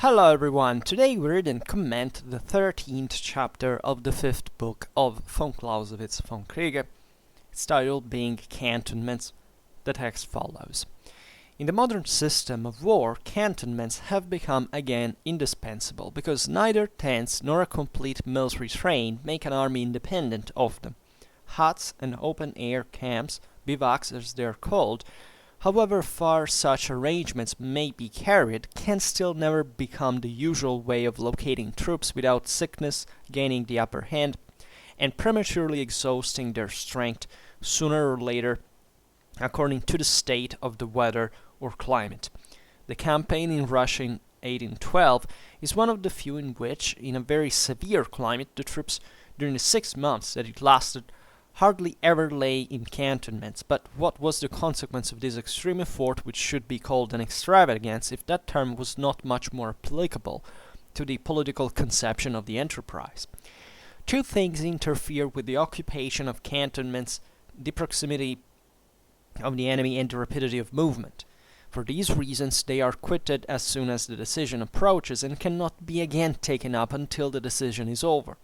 Hello everyone, today we read and comment the 13th chapter of the 5th book of Vom Kriege, its title being Cantonments. The text follows. In the modern system of war, cantonments have become again indispensable, because neither tents nor a complete military train make an army independent of them. Huts and open-air camps, bivouacs as they are called, however far such arrangements may be carried, can still never become the usual way of locating troops without sickness gaining the upper hand, and prematurely exhausting their strength sooner or later, according to the state of the weather or climate. The campaign in Russia in 1812 is one of the few in which, in a very severe climate, the troops, during the 6 months that it lasted, hardly ever lay in cantonments. But what was the consequence of this extreme effort, which should be called an extravagance, if that term was not much more applicable to the political conception of the enterprise? Two things interfere with the occupation of cantonments: the proximity of the enemy and the rapidity of movement. For these reasons, they are quitted as soon as the decision approaches and cannot be again taken up until the decision is over.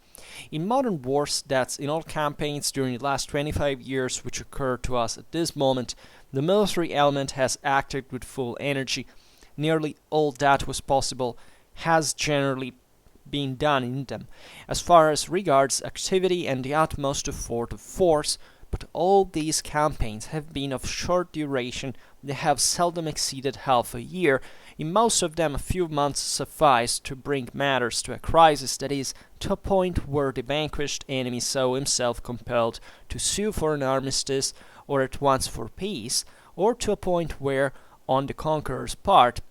In modern wars, that's in all campaigns during the last 25 years which occur to us at this moment, the military element has acted with full energy. Nearly all that was possible has generally been done in them, as far as regards activity and the utmost effort of force, but all these campaigns have been of short duration. They have seldom exceeded half a year. In most of them a few months sufficed to bring matters to a crisis, that is, to a point where the vanquished enemy saw himself compelled to sue for an armistice, or at once for peace, or to a point where, on the conqueror's part,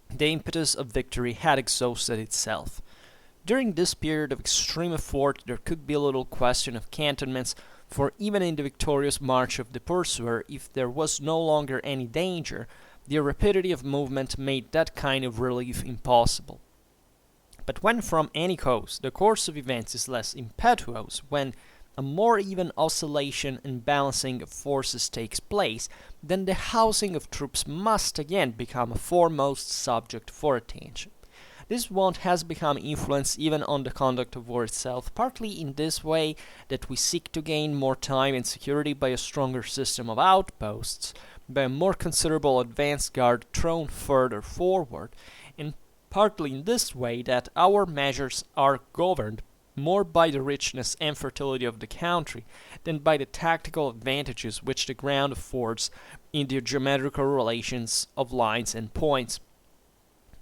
the impetus of victory had exhausted itself. During this period of extreme effort there could be little question of cantonments, for even in the victorious march of the pursuer, if there was no longer any danger, the rapidity of movement made that kind of relief impossible. But when from any cause the course of events is less impetuous, when a more even oscillation and balancing of forces takes place, then the housing of troops must again become a foremost subject for attention. This want has become influenced even on the conduct of war itself, partly in this way that we seek to gain more time and security by a stronger system of outposts, by a more considerable advance guard thrown further forward, and partly in this way that our measures are governed more by the richness and fertility of the country than by the tactical advantages which the ground affords in the geometrical relations of lines and points.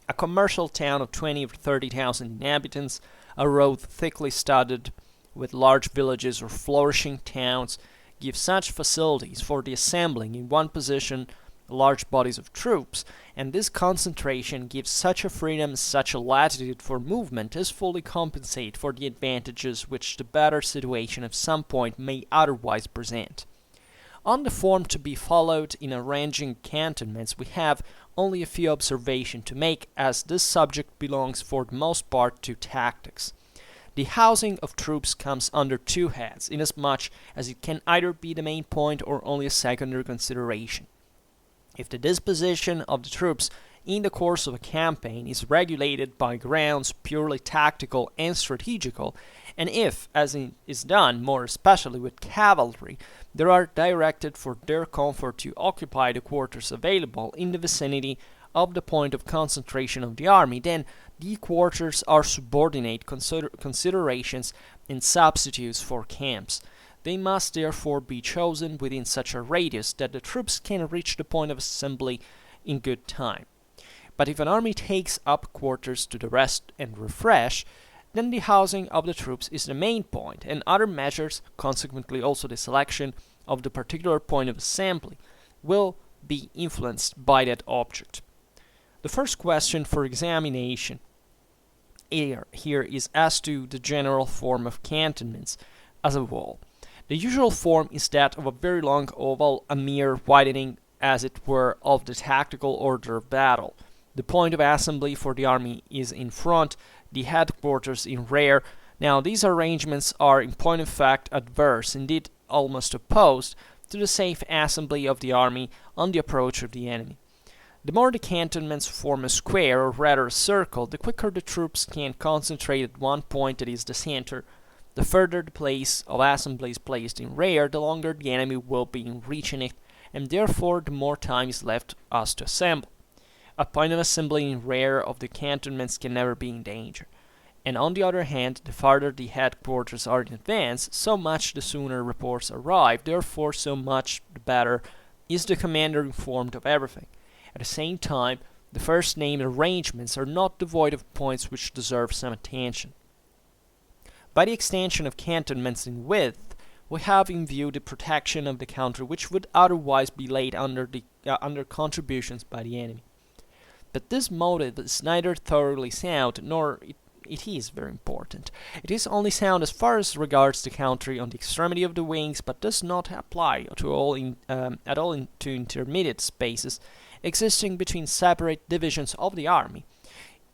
A commercial town of 20 or 30,000 inhabitants, a road thickly studded with large villages or flourishing towns, give such facilities for the assembling in one position large bodies of troops, and this concentration gives such a freedom, such a latitude for movement, as fully compensate for the advantages which the better situation of some point may otherwise present. On the form to be followed in arranging cantonments we have only a few observations to make, as this subject belongs for the most part to tactics. The housing of troops comes under two heads, inasmuch as it can either be the main point or only a secondary consideration. If the disposition of the troops in the course of a campaign is regulated by grounds purely tactical and strategical, and if, as is done more especially with cavalry, they are directed for their comfort to occupy the quarters available in the vicinity of the point of concentration of the army, then the quarters are subordinate considerations and substitutes for camps. They must therefore be chosen within such a radius that the troops can reach the point of assembly in good time. But if an army takes up quarters to rest and refresh, then the housing of the troops is the main point, and other measures, consequently also the selection of the particular point of assembly, will be influenced by that object. The first question for examination here is as to the general form of cantonments as a whole. The usual form is that of a very long oval, a mere widening, as it were, of the tactical order of battle. The point of assembly for the army is in front, the headquarters in rear. Now these arrangements are in point of fact adverse, indeed almost opposed, to the safe assembly of the army on the approach of the enemy. The more the cantonments form a square, or rather a circle, the quicker the troops can concentrate at one point, that is the center. The further the place of assembly is placed in rear, the longer the enemy will be in reaching it, and therefore the more time is left us to assemble. A point of assembly in rear of the cantonments can never be in danger. And on the other hand, the farther the headquarters are in advance, so much the sooner reports arrive, therefore so much the better is the commander informed of everything. At the same time, the first named arrangements are not devoid of points which deserve some attention. By the extension of cantonments in width, we have in view the protection of the country which would otherwise be laid under contributions by the enemy. But this motive is neither thoroughly sound, nor it is very important. It is only sound as far as regards the country on the extremity of the wings, but does not apply to to intermediate spaces existing between separate divisions of the army.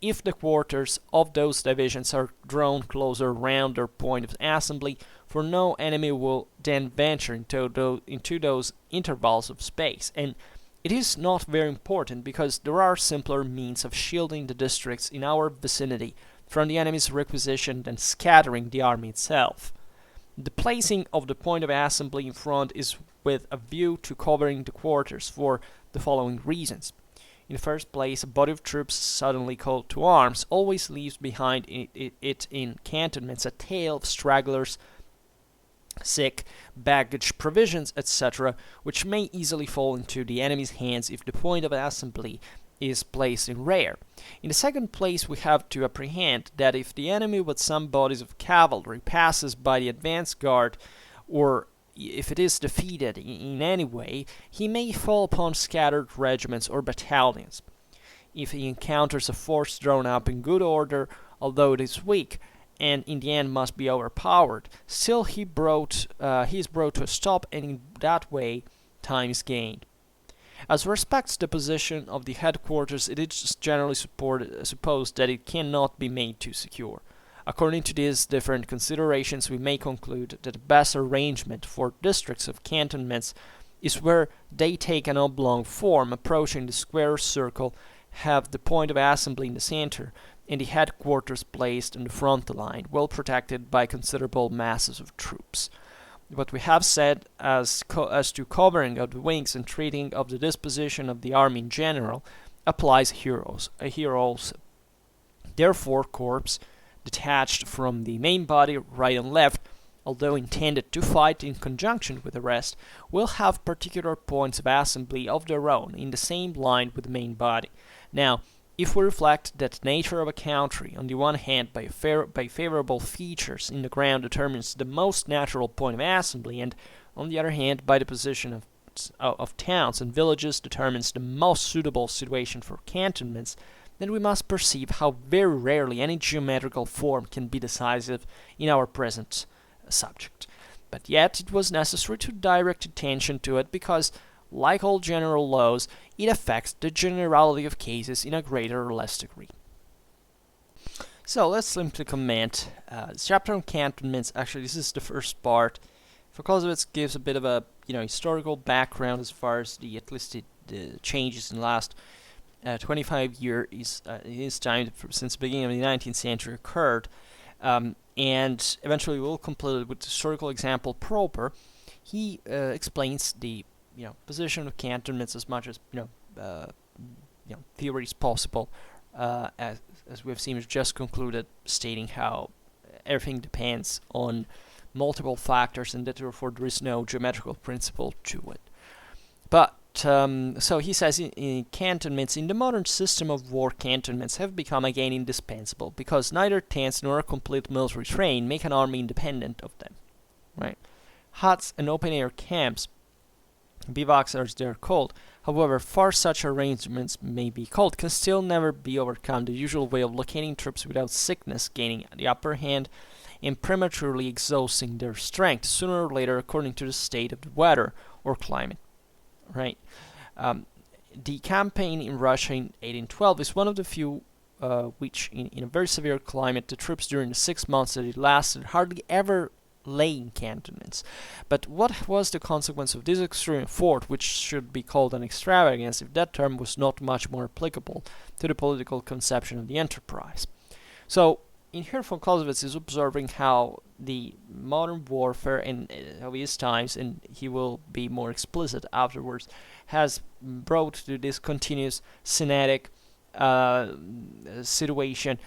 If the quarters of those divisions are drawn closer round their point of assembly, for no enemy will then venture into those intervals of space, and it is not very important because there are simpler means of shielding the districts in our vicinity from the enemy's requisition than scattering the army itself. The placing of the point of assembly in front is with a view to covering the quarters for the following reasons. In the first place, a body of troops suddenly called to arms always leaves behind it in cantonments a tail of stragglers, sick, baggage, provisions, etc., which may easily fall into the enemy's hands if the point of assembly is placed in rear. In the second place, we have to apprehend that if the enemy with some bodies of cavalry passes by the advance guard, or if it is defeated in any way, he may fall upon scattered regiments or battalions. If he encounters a force drawn up in good order, although it is weak, and in the end must be overpowered, still he is brought to a stop, and in that way time is gained. As respects the position of the headquarters, it is generally supposed that it cannot be made too secure. According to these different considerations, we may conclude that the best arrangement for districts of cantonments is where they take an oblong form, approaching the square or circle, have the point of assembly in the center, and the headquarters placed in the front line, well protected by considerable masses of troops. What we have said as to covering of the wings and treating of the disposition of the army in general applies here also. Therefore, corps detached from the main body, right and left, although intended to fight in conjunction with the rest, will have particular points of assembly of their own in the same line with the main body. Now, if we reflect that the nature of a country, on the one hand by favorable features in the ground determines the most natural point of assembly, and on the other hand by the position of towns and villages determines the most suitable situation for cantonments, then we must perceive how very rarely any geometrical form can be decisive in our present subject. But yet it was necessary to direct attention to it because, like all general laws, it affects the generality of cases in a greater or less degree. So let's simply comment. This chapter on cantonments, actually this is the first part. For Clausewitz gives a bit of a historical background as far as the changes in the last 25 years in his time since the beginning of the 19th century occurred, and eventually we'll complete it with the historical example proper. He explains the position of cantonments as much as theory is possible, as we have seen, we've just concluded, stating how everything depends on multiple factors and that therefore there is no geometrical principle to it. But so he says in cantonments, in the modern system of war, cantonments have become again indispensable because neither tents nor a complete military train make an army independent of them. Right? Huts and open-air camps, bivouacs as they are called, however far such arrangements may be called, can still never be overcome. The usual way of locating troops without sickness gaining the upper hand and prematurely exhausting their strength sooner or later according to the state of the weather or climate. Right. The campaign in Russia in 1812 is one of the few which, in a very severe climate, the troops during the 6 months that it lasted hardly ever laying cantonments. But what was the consequence of this extreme effort, which should be called an extravagance, if that term was not much more applicable to the political conception of the enterprise? So, in here, von Clausewitz is observing how the modern warfare in of his times, and he will be more explicit afterwards, has brought to this continuous kinetic situation,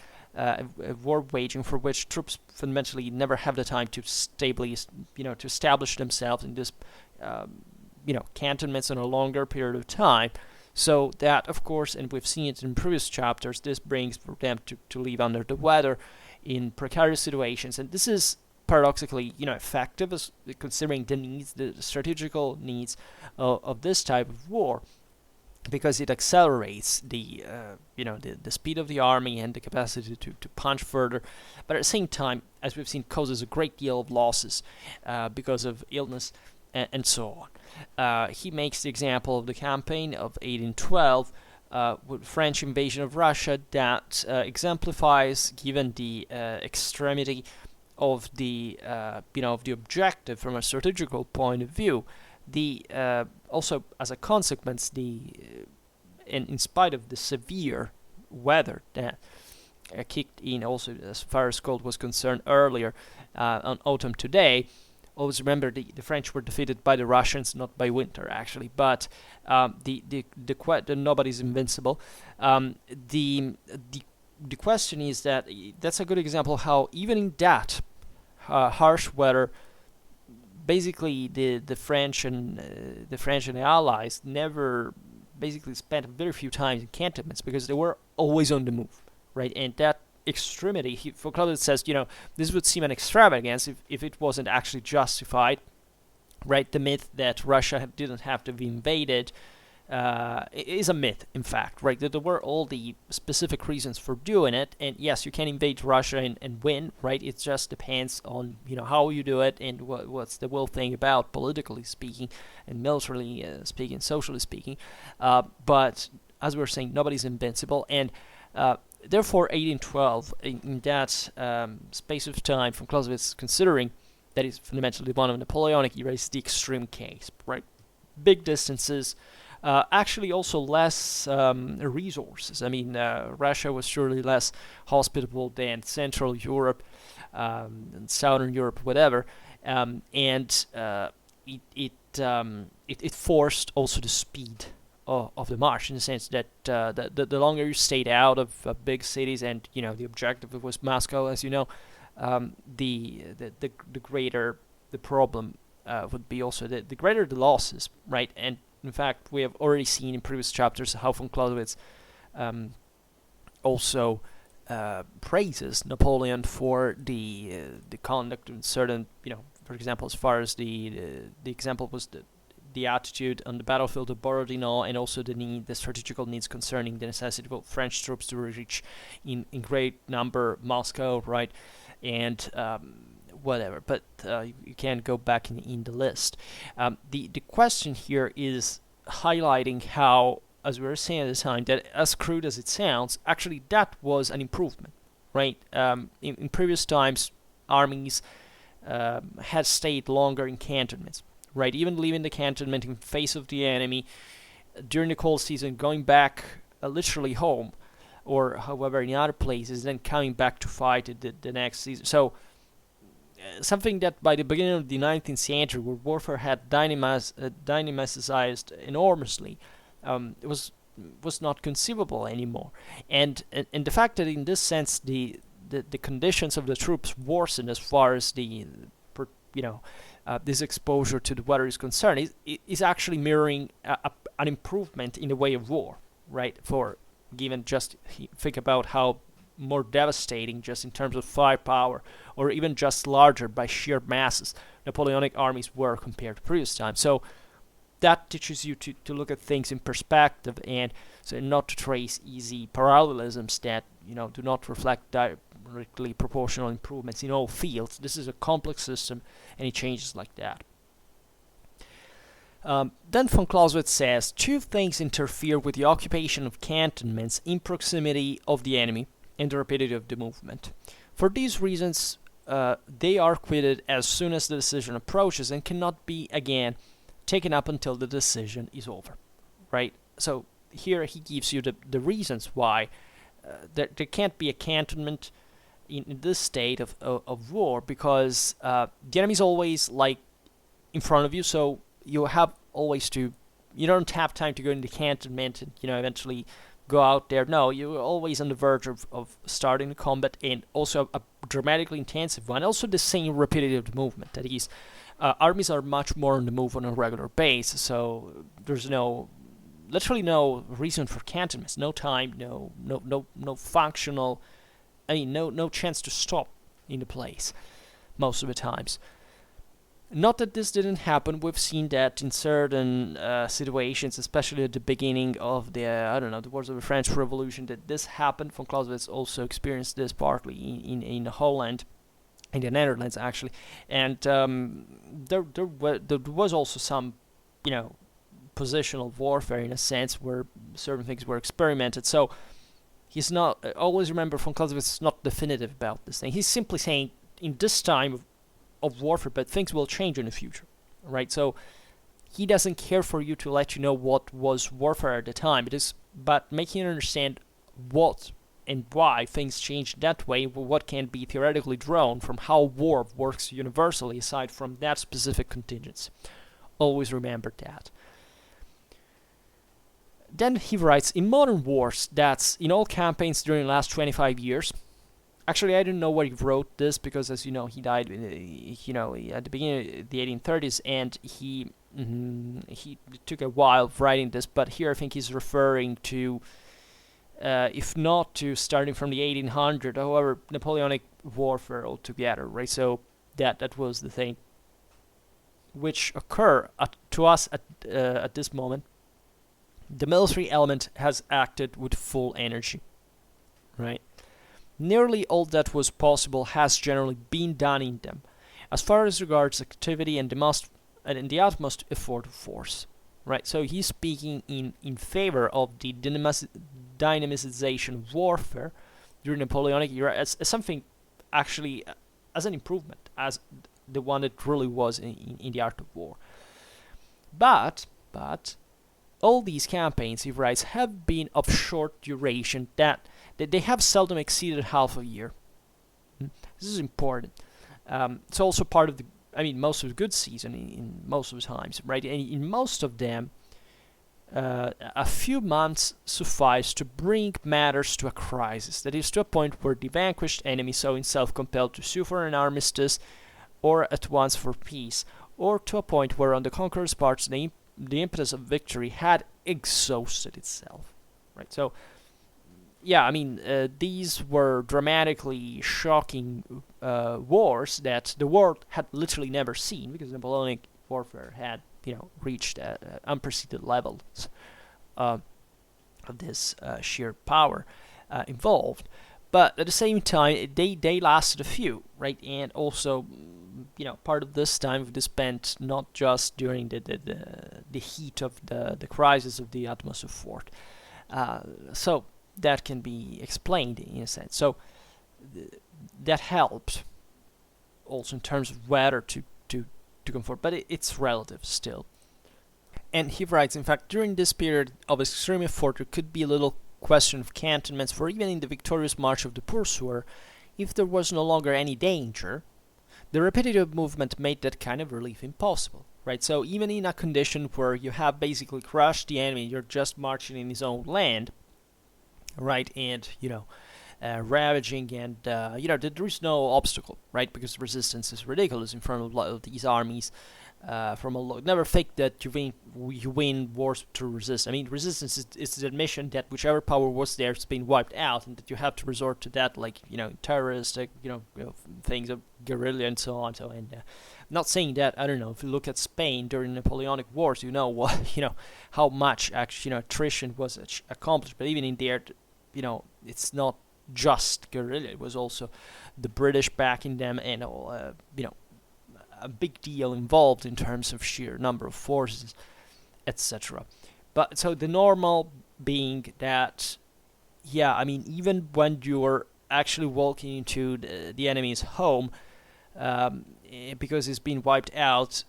war waging for which troops fundamentally never have the time to stably, to establish themselves in this, cantonments in a longer period of time. So that, of course, and we've seen it in previous chapters, this brings for them to live under the weather in precarious situations. And this is paradoxically, effective as considering the needs, the strategical needs of this type of war, because it accelerates the speed of the army and the capacity to punch further. But at the same time, as we've seen, causes a great deal of losses because of illness and so on. He makes the example of the campaign of 1812 with French invasion of Russia that exemplifies, given the extremity of the of the objective from a strategical point of view, the also as a consequence, in spite of the severe weather that kicked in also as far as cold was concerned earlier on autumn today. Always remember the French were defeated by the Russians, not by winter actually, but the nobody's invincible. The question is that's a good example of how even in that harsh weather, basically the French and the Allies never basically spent very few times in cantonments because they were always on the move, right? And that extremity, for Clausewitz says, this would seem an extravagance if it wasn't actually justified, right? The myth that Russia didn't have to be invaded is a myth, in fact, right? That there were all the specific reasons for doing it, and yes, you can invade Russia and win, right? It just depends on how you do it and what's the will thing about, politically speaking and militarily speaking, socially speaking. But as we were saying, nobody's invincible, and therefore 1812, in that space of time, von Clausewitz considering that is fundamentally one of Napoleonic era, is the extreme case, right? Big distances. Actually also less resources. I mean, Russia was surely less hospitable than Central Europe and Southern Europe, whatever, and it forced also the speed of the march, in the sense that the longer you stayed out of big cities, and the objective was Moscow, as you know, the greater the problem would be, also the greater the losses, right? And in fact, we have already seen in previous chapters how von Clausewitz also praises Napoleon for the conduct in certain, for example, as far as the example was the attitude on the battlefield of Borodino, and also the strategical needs concerning the necessity for French troops to reach in great number Moscow, right, and whatever, but you can't go back in the list. The question here is highlighting how, as we were saying at the time, that as crude as it sounds, actually that was an improvement, right? In previous times, armies had stayed longer in cantonments, right? Even leaving the cantonment in face of the enemy during the cold season, going back literally home, or however in other places, then coming back to fight the next season. So something that by the beginning of the 19th century, where warfare had dynamicized enormously, was not conceivable anymore. And the fact that in this sense the conditions of the troops worsened as far as this exposure to the weather is concerned is actually mirroring an improvement in the way of war, right? For given, just think about how more devastating, just in terms of firepower, or even just larger by sheer masses, Napoleonic armies were compared to previous times. So that teaches you to look at things in perspective, and so not to trace easy parallelisms that do not reflect directly proportional improvements in all fields. This is a complex system, and it changes like that. Then von Clausewitz says, two things interfere with the occupation of cantonments in proximity of the enemy and the rapidity of the movement. For these reasons, they are quitted as soon as the decision approaches and cannot be again taken up until the decision is over, right? So here he gives you the reasons why there can't be a cantonment in this state of war, because the enemy's always like in front of you, so you have always to, you don't have time to go into cantonment and eventually go out there. No, you're always on the verge of starting the combat, and also a dramatically intensive one. Also the same repetitive movement. That is, armies are much more on the move on a regular basis, so there's literally no reason for cantonments. No time, no functional. I mean, no chance to stop in the place most of the times. Not that this didn't happen. We've seen that in certain situations, especially at the beginning of the Wars of the French Revolution, that this happened. Von Clausewitz also experienced this partly in Holland, in the Netherlands actually, and there was also some, positional warfare in a sense where certain things were experimented. So he's not always remember von Clausewitz is not definitive about this thing. He's simply saying in this time of warfare, but things will change in the future, right? So he doesn't care for you to let you know what was warfare at the time. But making you understand what and why things changed that way, what can be theoretically drawn from how war works universally aside from that specific contingency. Always remember that. Then he writes, in modern wars, that's in all campaigns during the last 25 years. Actually, I don't know where he wrote this, because as you know, he died at the beginning of the 1830s, and he took a while writing this, but here I think he's referring to, if not to starting from the 1800s, however, Napoleonic warfare altogether, right? So that was the thing which occur to us at this moment. The military element has acted with full energy, right? Nearly all that was possible has generally been done in them, as far as regards activity and the utmost effort of force, right? So he's speaking in favor of the dynamization of warfare during the Napoleonic era as something actually as an improvement, as the one it really was in the art of war. But all these campaigns, he writes, have been of short duration, that they have seldom exceeded half a year. This is important. It's also part of most of the good season in most of the times, right? And in most of them, a few months suffice to bring matters to a crisis. That is, to a point where the vanquished enemy saw himself compelled to sue for an armistice, or at once for peace, or to a point where on the conqueror's part the impetus of victory had exhausted itself, right? So, yeah, these were dramatically shocking wars that the world had literally never seen, because Napoleonic warfare had, reached unprecedented levels of this sheer power involved. But at the same time, they lasted a few, right? And also, part of this time was spent not just during the heat of the crisis of the Atmos of Fort. So that can be explained in a sense. So that helped also in terms of weather to comfort, but it's relative still. And he writes, in fact, during this period of extreme effort, there could be a little question of cantonments, for even in the victorious march of the pursuer, if there was no longer any danger, the repetitive movement made that kind of relief impossible, right? So even in a condition where you have basically crushed the enemy, you're just marching in his own land, right? And, ravaging, and, there is no obstacle, right? Because resistance is ridiculous in front of these armies. Never think that you win wars through resistance. Resistance is the admission that whichever power was there has been wiped out, and that you have to resort to that, like terroristic, things of guerrilla and so on. So, and not saying that, I don't know, if you look at Spain during Napoleonic Wars, how much actually attrition was accomplished. But even in there, it's not just guerrilla. It was also the British backing them, and a big deal involved in terms of sheer number of forces, etc. But so the normal being that, even when you're actually walking into the enemy's home, because it's been wiped out,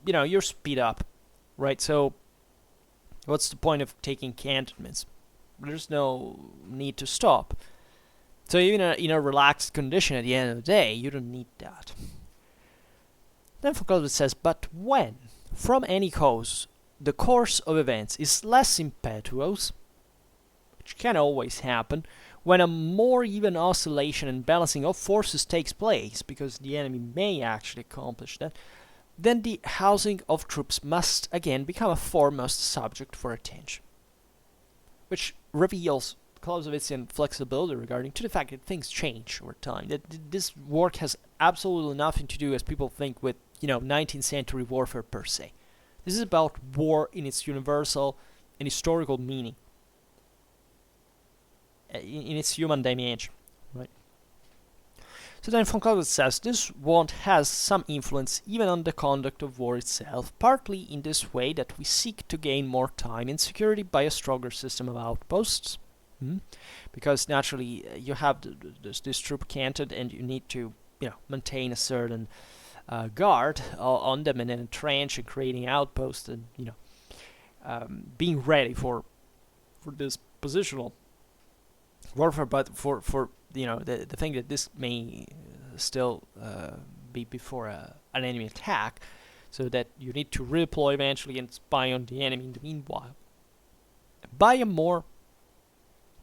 you're speed up, right? So what's the point of taking cantonments? There's no need to stop. So even in a relaxed condition at the end of the day, you don't need that. Then Von Clausewitz says, but when, from any cause, the course of events is less impetuous, which can always happen, when a more even oscillation and balancing of forces takes place, because the enemy may actually accomplish that, then the housing of troops must again become a foremost subject for attention. Which reveals Clausewitzian flexibility regarding to the fact that things change over time. That this work has absolutely nothing to do, as people think, with 19th century warfare per se. This is about war in its universal and historical meaning, in its human dimension, right? So then Von Clausewitz says this want has some influence even on the conduct of war itself, partly in this way that we seek to gain more time and security by a stronger system of outposts, because naturally you have this troop cantoned and you need to maintain a certain guard on them and then a trench and creating outposts and being ready for this positional warfare. But for the thing that this may still be before an enemy attack, so that you need to redeploy eventually and spy on the enemy in the meanwhile by a more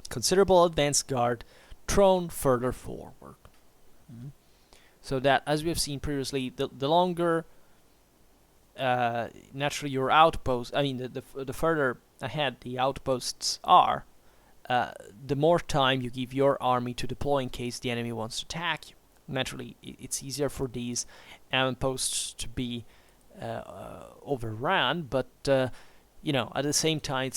considerable advanced guard thrown further forward. So that, as we have seen previously, the longer naturally your outposts, the further ahead the outposts are, the more time you give your army to deploy in case the enemy wants to attack you. Naturally, it's easier for these outposts to be overrun, but at the same time,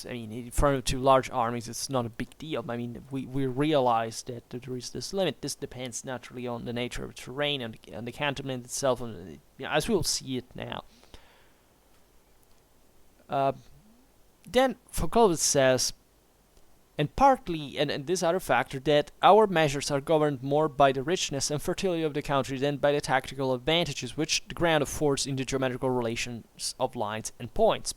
in front of two large armies, it's not a big deal. We realize that there is this limit. This depends naturally on the nature of the terrain and the cantonment itself, and as we'll see it now. Then Von Clausewitz says, and partly, and this other factor, that our measures are governed more by the richness and fertility of the country than by the tactical advantages which the ground affords in the geometrical relations of lines and points.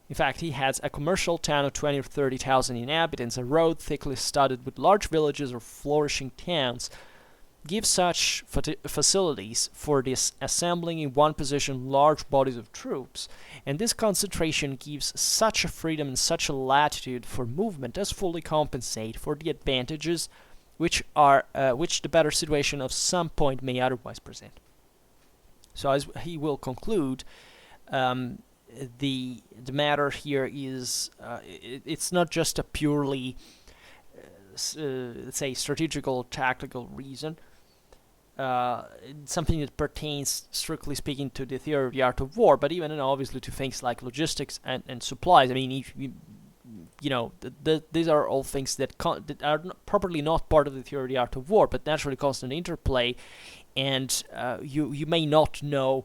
In fact, he has a commercial town of 20 or 30,000 inhabitants, a road thickly studded with large villages or flourishing towns, give such facilities for this assembling in one position large bodies of troops, and this concentration gives such a freedom and such a latitude for movement as fully compensate for the advantages which the better situation of some point may otherwise present. So as he will conclude, the matter here is it's not just a purely let's say strategical tactical reason, something that pertains strictly speaking to the theory of the art of war, but even obviously to things like logistics and supplies. These are all things that are properly not part of the theory of the art of war, but naturally constant interplay, and you may not know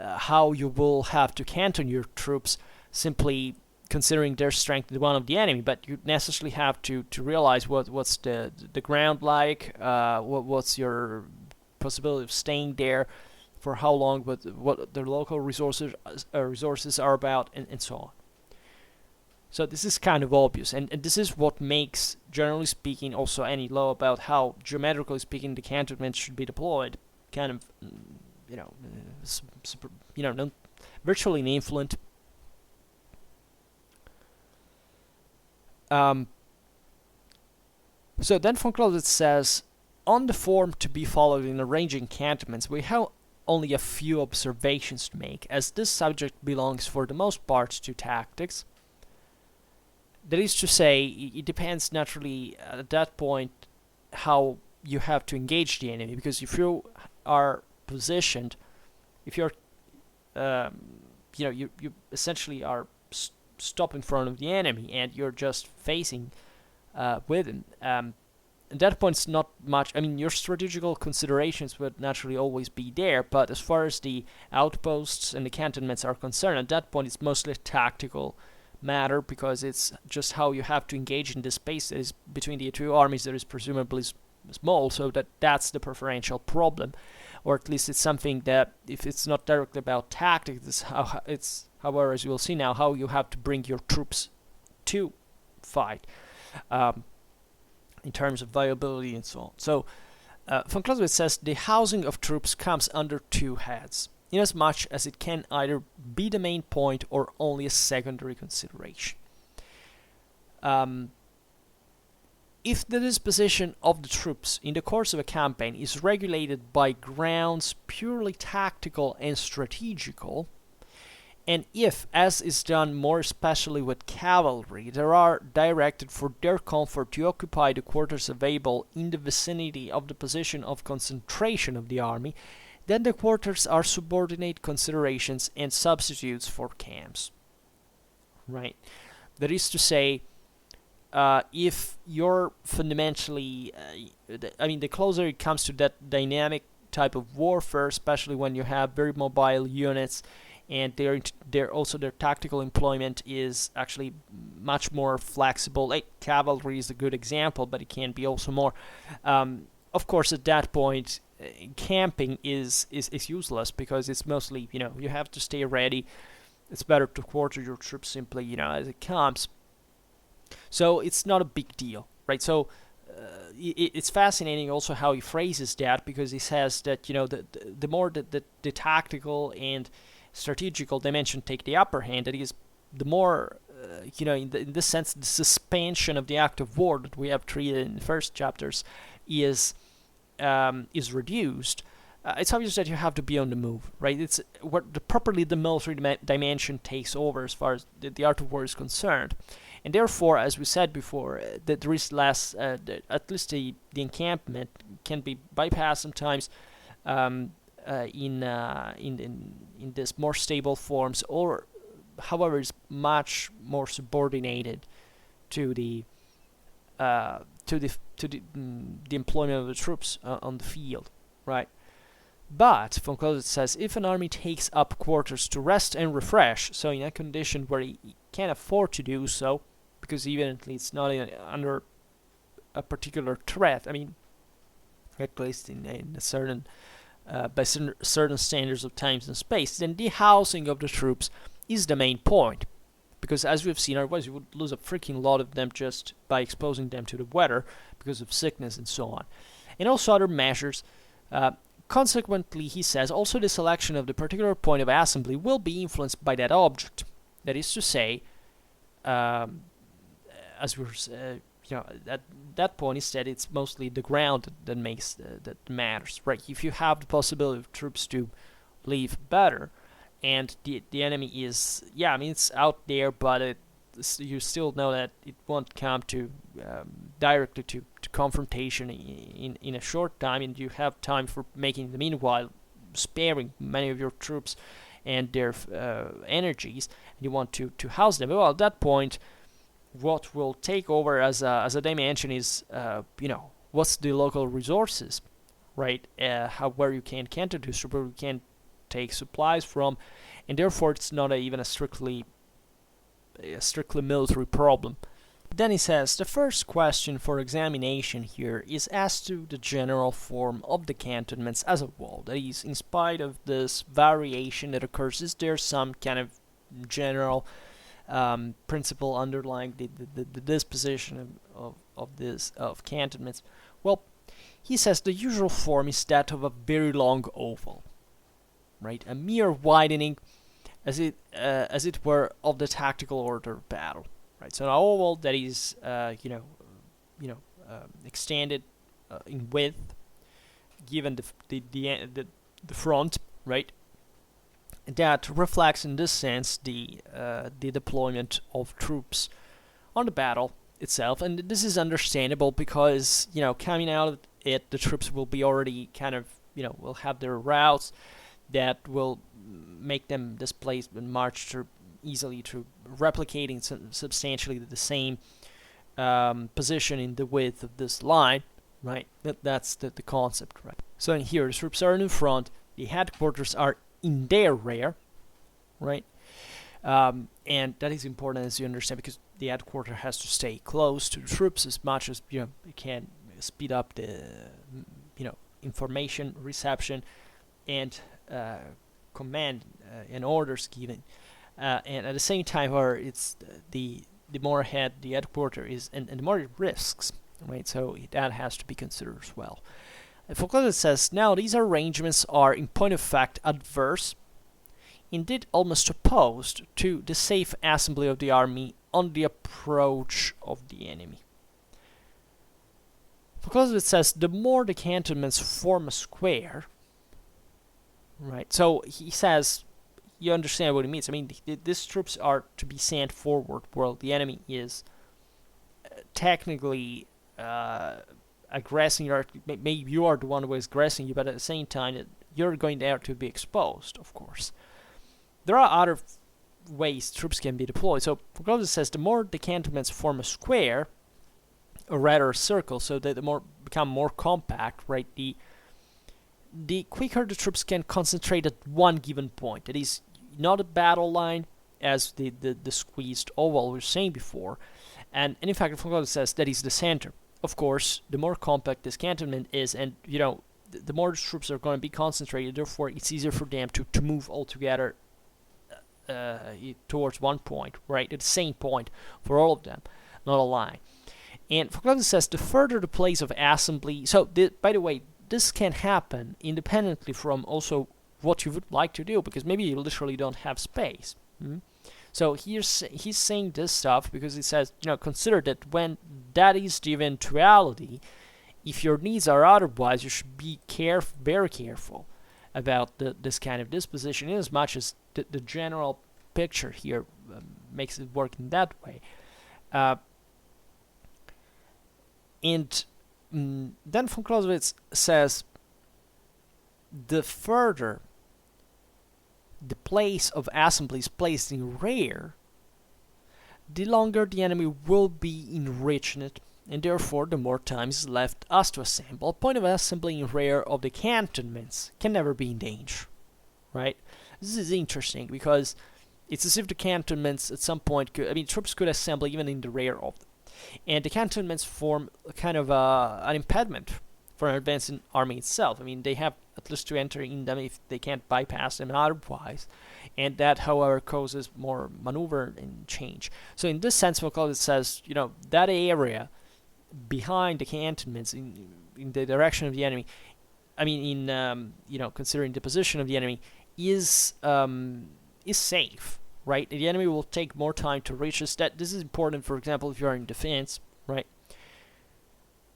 how you will have to canton your troops simply considering their strength the one of the enemy, but you necessarily have to realize what's the ground like, what's your possibility of staying there for how long, what the local resources are about, and so on. So this is kind of obvious, and this is what makes, generally speaking, also any law about how geometrically speaking the cantonments should be deployed kind of virtually influent. So then Von Clausewitz says, on the form to be followed in arranging cantonments, we have only a few observations to make, as this subject belongs for the most part to tactics. That is to say, it depends naturally at that point how you have to engage the enemy, because if you are positioned, if you're you essentially are stop in front of the enemy and you're just facing with him, at that point it's not much. Your strategical considerations would naturally always be there, but as far as the outposts and the cantonments are concerned, at that point it's mostly a tactical matter, because it's just how you have to engage in this space that is between the two armies that is presumably small, so that's the preferential problem, or at least it's something that, if it's not directly about tactics, it's however, as you will see now, how you have to bring your troops to fight, in terms of viability and so on. So von Clausewitz says the housing of troops comes under two heads, inasmuch as it can either be the main point or only a secondary consideration. If the disposition of the troops in the course of a campaign is regulated by grounds purely tactical and strategical, and if, as is done more especially with cavalry, they are directed for their comfort to occupy the quarters available in the vicinity of the position of concentration of the army, then the quarters are subordinate considerations and substitutes for camps. Right? That is to say, if you're fundamentally, the closer it comes to that dynamic type of warfare, especially when you have very mobile units, and their tactical employment is actually much more flexible. Like cavalry is a good example, but it can be also more. Of course, at that point, camping is useless, because it's mostly, you have to stay ready. It's better to quarter your troops simply, as it comes. So it's not a big deal, right? So it's fascinating also how he phrases that, because he says that, the more the tactical and strategical dimension take the upper hand, that is, the more, in this sense, the suspension of the act of war that we have treated in the first chapters is reduced. It's obvious that you have to be on the move, right? It's properly the military dimension takes over as far as the art of war is concerned. And therefore, as we said before, that there is less, at least the encampment can be bypassed sometimes in this more stable forms, or however is much more subordinated to the employment of the troops on the field, right? But von Clausewitz says, if an army takes up quarters to rest and refresh, so in a condition where he can't afford to do so, because evidently it's not under a particular threat, at least in a certain by certain standards of times and space, then the housing of the troops is the main point. Because as we've seen, otherwise you would lose a freaking lot of them just by exposing them to the weather because of sickness and so on. And also other measures. Consequently, he says, also the selection of the particular point of assembly will be influenced by that object. That is to say, as we were at that point, instead, it's mostly the ground that makes that matters, right? If you have the possibility of troops to leave better, and the enemy is, it's out there, but you still know that it won't come to directly to confrontation in a short time, and you have time for making the meanwhile sparing many of your troops and their energies, and you want to house them. Well, at that point, what will take over as a dimension is, what's the local resources, right? Where you can counter-distribute, where you can take supplies from, and therefore it's not even a strictly military problem. Then he says, the first question for examination here is as to the general form of the cantonments as a whole. That is, in spite of this variation that occurs, is there some kind of general principle underlying the disposition of cantonments? Well, he says the usual form is that of a very long oval, right? A mere widening, as it were, of the tactical order of battle, right? So an oval that is, extended in width, given the front, right? That reflects, in this sense, the deployment of troops on the battle itself, and this is understandable because coming out of it, the troops will be already kind of will have their routes that will make them displaced and march through easily through replicating substantially the same position in the width of this line, right? That's the concept, right? So in here, the troops are in the front, the headquarters are in their rear, right? And that is important, as you understand, because the headquarters has to stay close to the troops as much as it can speed up the information reception and command and orders given. And at the same time, where it's the more ahead the headquarter is, and the more it risks, right? So that has to be considered as well. Foucault says, now these arrangements are in point of fact adverse, indeed almost opposed to the safe assembly of the army on the approach of the enemy. Foucault says, the more the cantonments form a square, right? So he says, you understand what he means. I mean, these troops are to be sent forward while the enemy is technically aggressing, or maybe you are the one who is aggressing you, but at the same time, you're going there to be exposed, of course. There are other ways troops can be deployed. So Foucault says, the more the cantonments form a square, or rather a circle, so that the more become more compact, right? The quicker the troops can concentrate at one given point. It is not a battle line, as the squeezed oval we were saying before, and in fact Foucault says that is the center. Of course, the more compact this cantonment is, and the more the troops are going to be concentrated, therefore it's easier for them to move all together towards one point, right? At the same point for all of them, not a line. And Foucault says the further the place of assembly, so by the way, this can happen independently from also what you would like to do, because maybe you literally don't have space. So he's saying this stuff because he says, consider that when that is the eventuality, if your needs are otherwise, you should be very careful about this kind of disposition, in as much as the general picture here makes it work in that way. And then von Clausewitz says, the further the place of assembly is placed in rear, the longer the enemy will be in richness, and therefore the more time is left us to assemble. Point of assembly in rear of the cantonments can never be in danger, right? This is interesting because it's as if the cantonments at some point troops could assemble even in the rear of them. And the cantonments form kind of an impediment for an advancing army itself. They have at least to enter in them if they can't bypass them otherwise. And that, however, causes more maneuver and change. So in this sense, Foucault says, that area behind the cantonments in the direction of the enemy, considering the position of the enemy, is safe. Right, the enemy will take more time to reach us. This is important, for example, if you are in defense, right?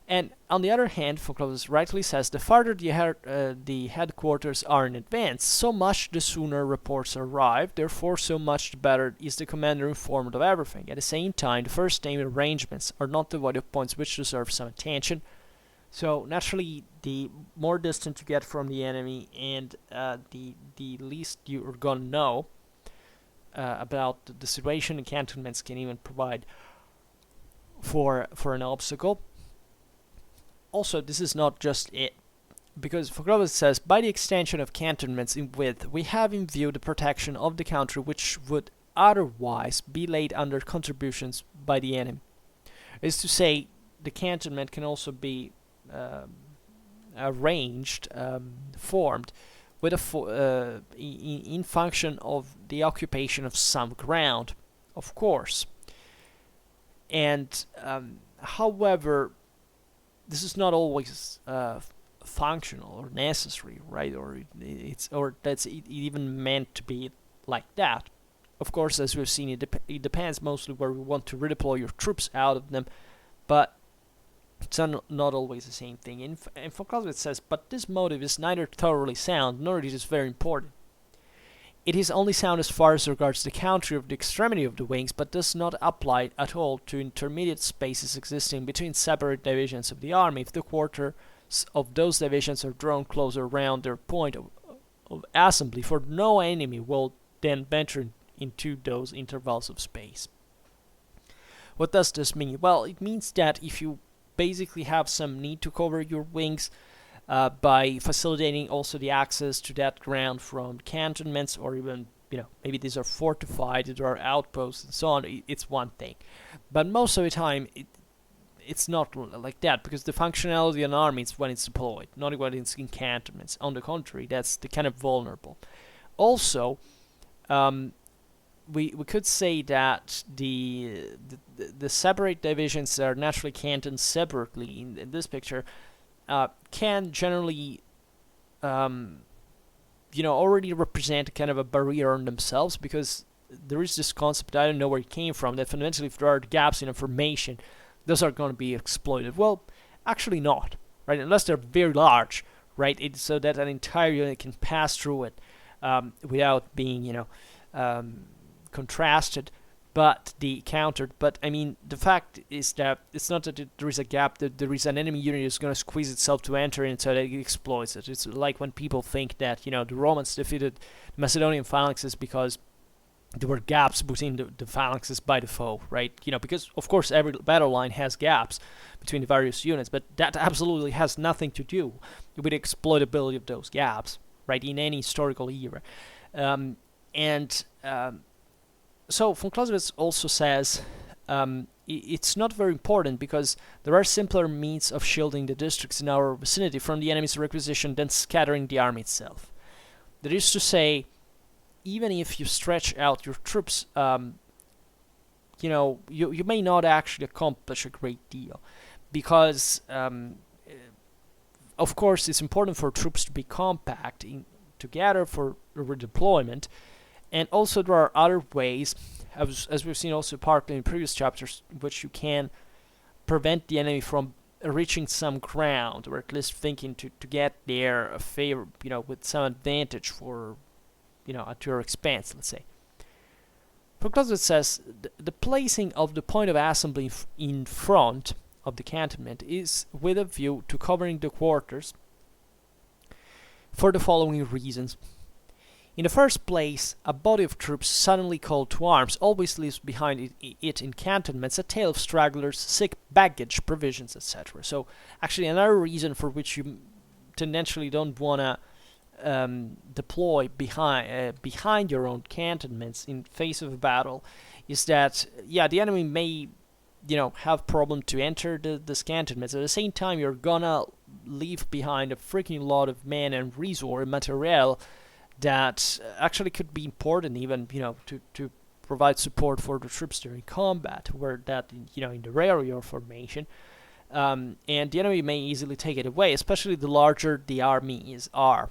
And on the other hand, Foucault rightly says, the farther the headquarters are in advance, so much the sooner reports arrive. Therefore, so much the better is the commander informed of everything. At the same time, the first named arrangements are not devoid of points which deserve some attention. So naturally, the more distant you get from the enemy, and the least you are gonna know about the situation, and cantonments can even provide for an obstacle. Also, this is not just it, because Foucault says, by the extension of cantonments in width, we have in view the protection of the country which would otherwise be laid under contributions by the enemy. Is to say, the cantonment can also be arranged, formed, with in function of the occupation of some ground, of course. And however, this is not always functional or necessary, right? Or that's even meant to be like that. Of course, as we've seen, it depends mostly where we want to redeploy your troops out of them, but it's not always the same thing. And Foucault says, but this motive is neither thoroughly sound, nor it is very important. It is only sound as far as regards the country of the extremity of the wings, but does not apply at all to intermediate spaces existing between separate divisions of the army, if the quarters of those divisions are drawn closer round their point of assembly, for no enemy will then venture into those intervals of space. What does this mean? Well, it means that if you basically have some need to cover your wings by facilitating also the access to that ground from cantonments, or even, maybe these are fortified, there are outposts and so on, it's one thing. But most of the time, it's not like that, because the functionality of an army is when it's deployed, not when it's in cantonments. On the contrary, that's the kind of vulnerable. Also, we could say that the separate divisions that are naturally cantoned separately in this picture can generally already represent kind of a barrier on themselves, because there is this concept, I don't know where it came from, that fundamentally if there are gaps in information, those are going to be exploited. Well, actually not, right? Unless they're very large, right? So that an entire unit can pass through it without being, contrasted, but countered. But I mean, the fact is that it's not that there is a gap, that there is an enemy unit that's going to squeeze itself to enter in so that it exploits it. It's like when people think that, the Romans defeated the Macedonian phalanxes because there were gaps between the phalanxes by the foe, right? Because of course every battle line has gaps between the various units, but that absolutely has nothing to do with the exploitability of those gaps, right? In any historical era. So von Clausewitz also says it's not very important because there are simpler means of shielding the districts in our vicinity from the enemy's requisition than scattering the army itself. That is to say, even if you stretch out your troops, you may not actually accomplish a great deal, because of course it's important for troops to be compact together for redeployment, and also there are other ways, as we've seen also partly in previous chapters, in which you can prevent the enemy from reaching some ground, or at least thinking to get there a favor, with some advantage for, at your expense, let's say. For Clausewitz says the placing of the point of assembly in front of the cantonment is with a view to covering the quarters for the following reasons. In the first place, a body of troops suddenly called to arms always leaves behind it in cantonments a tail of stragglers, sick baggage, provisions, etc. So actually another reason for which you tendentially don't want to deploy behind your own cantonments in face of a battle is that, the enemy may, have problem to enter this cantonments. At the same time, you're gonna leave behind a freaking lot of men and resource material that actually could be important, even, to provide support for the troops during combat, where that, in the rear of your formation. And the enemy may easily take it away, especially the larger the armies are.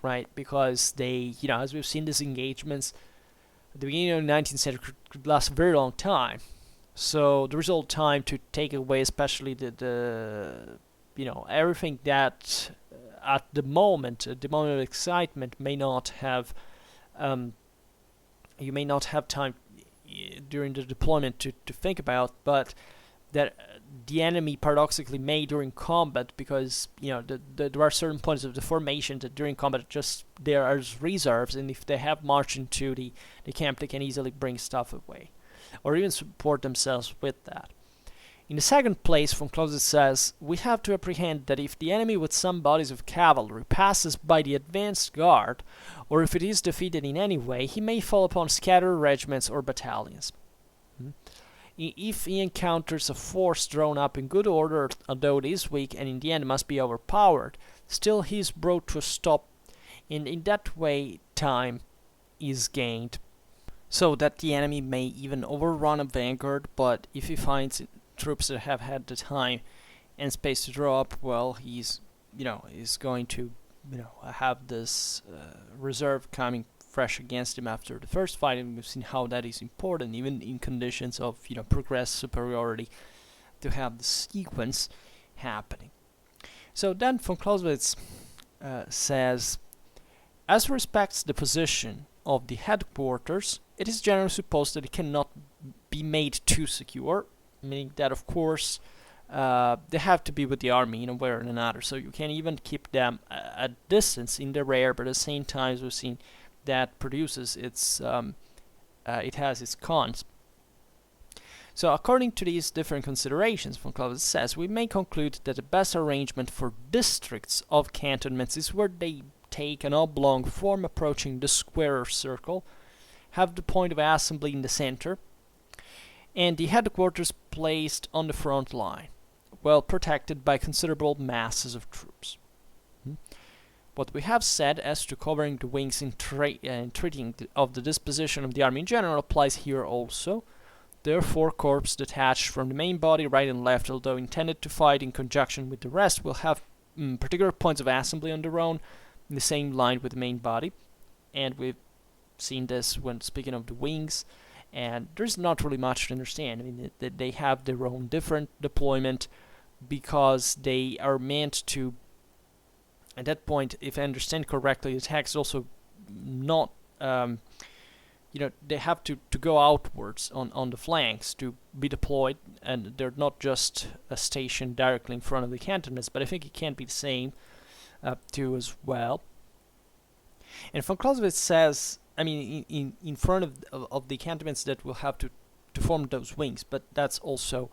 Right, because they, as we've seen, these engagements at the beginning of the 19th century could last a very long time. So there is all time to take away, especially the everything that at the moment of excitement may not have, you may not have time during the deployment to think about, but that the enemy paradoxically may during combat, because there are certain points of the formation that during combat just there as reserves, and if they have marched into the camp, they can easily bring stuff away, or even support themselves with that. In the second place, von Clausewitz says, we have to apprehend that if the enemy with some bodies of cavalry passes by the advanced guard, or if it is defeated in any way, he may fall upon scattered regiments or battalions. If he encounters a force drawn up in good order, although it is weak and in the end must be overpowered, still he is brought to a stop, and in that way time is gained, so that the enemy may even overrun a vanguard. But if he finds troops that have had the time and space to draw up, well, he's going to have this reserve coming fresh against him after the first fight, and we've seen how that is important, even in conditions of progressed superiority, to have the sequence happening. So then von Clausewitz says, as respects the position of the headquarters, it is generally supposed that it cannot be made too secure, meaning that of course they have to be with the army in a way or another, so you can even keep them at distance in the rear, but at the same time, as we've seen, that produces its it has its cons. So according to these different considerations, von Clausewitz says, we may conclude that the best arrangement for districts of cantonments is where they take an oblong form approaching the square or circle, have the point of assembly in the center, and the headquarters placed on the front line, well protected by considerable masses of troops. What we have said as to covering the wings in treating of the disposition of the army in general applies here also. Therefore, corps detached from the main body, right and left, although intended to fight in conjunction with the rest, will have particular points of assembly on their own, in the same line with the main body. And we've seen this when speaking of the wings, and there's not really much to understand. I mean, they have their own different deployment because they are meant to, at that point, if I understand correctly, the text also not, they have to go outwards on the flanks to be deployed, and they're not just stationed directly in front of the cantonments, but I think it can be the same too as well. And von Clausewitz says, I mean, in front of the cantonments that will have to form those wings, but that's also,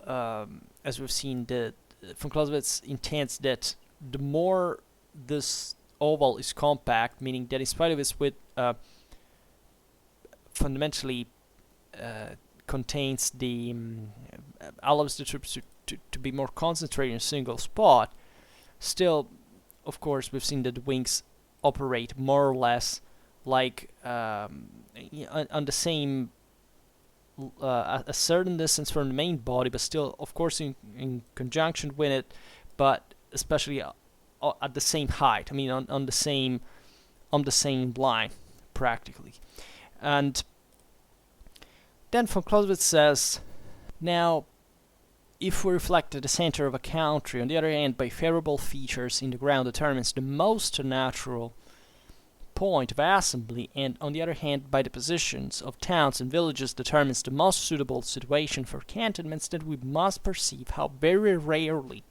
as we've seen, von Clausewitz intends that the more this oval is compact, meaning that in spite of its width, fundamentally contains the allows the troops to be more concentrated in a single spot. Still, of course, we've seen that the wings operate more or less like on the same a certain distance from the main body, but still, of course, in conjunction with it, but especially at the same height. I mean, on the same line, practically. And then von Clausewitz says, now, if we reflect at the center of a country, on the other hand, by favorable features in the ground determines the most natural point of assembly, and on the other hand, by the positions of towns and villages determines the most suitable situation for cantonments, then we must perceive how very rarely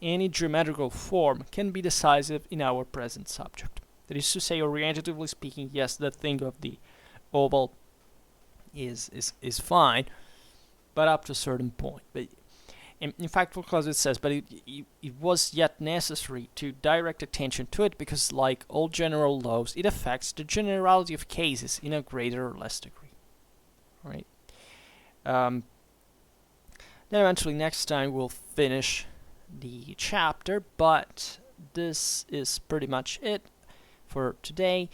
any geometrical form can be decisive in our present subject. That is to say, orientatively speaking, yes, the thing of the oval is fine, but up to a certain point. But in fact, von Clausewitz says, but it was yet necessary to direct attention to it because, like all general laws, it affects the generality of cases in a greater or less degree. Right? Then eventually next time we'll finish the chapter, but this is pretty much it for today.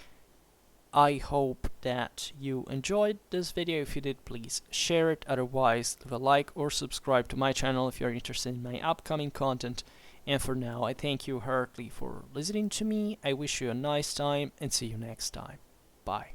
I hope that you enjoyed this video. If you did, please share it. Otherwise, leave a like or subscribe to my channel if you're interested in my upcoming content. And for now, I thank you heartily for listening to me. I wish you a nice time and see you next time. Bye.